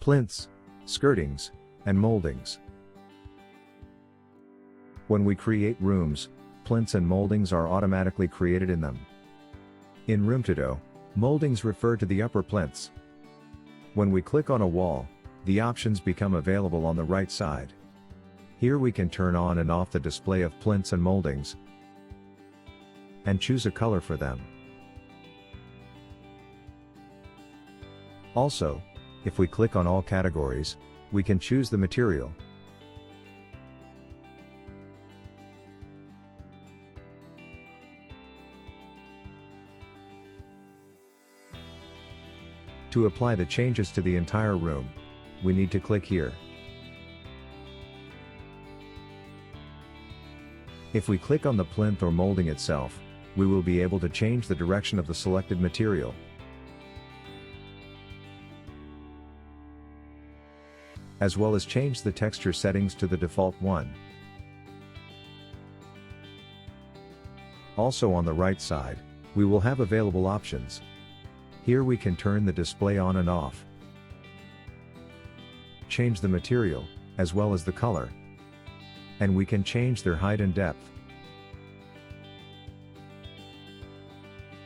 plinths, skirtings, and moldings. When we create rooms, plinths and moldings are automatically created in them. In Roomtodo, moldings refer to the upper plinths. When we click on a wall, the options become available on the right side. Here we can turn on and off the display of plinths and moldings, and choose a color for them. Also, if we click on all categories, we can choose the material. To apply the changes to the entire room, we need to click here. If we click on the plinth or molding itself, we will be able to change the direction of the selected material, as well as change the texture settings to the default one. Also on the right side, we will have available options. Here we can turn the display on and off, change the material, as well as the color, and we can change their height and depth.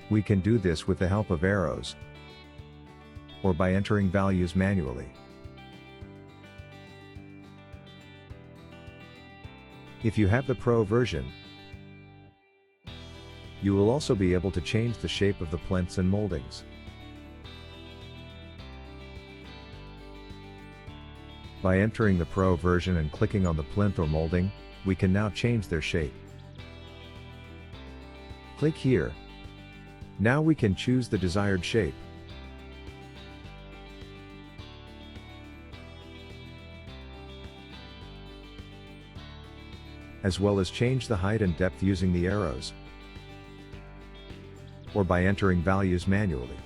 We can do this with the help of arrows, or by entering values manually. If you have the Pro version, you will also be able to change the shape of the plinths and moldings. By entering the Pro version and clicking on the plinth or molding, we can now change their shape. Click here. Now we can choose the desired shape. As well as change the height and depth using the arrows, or by entering values manually.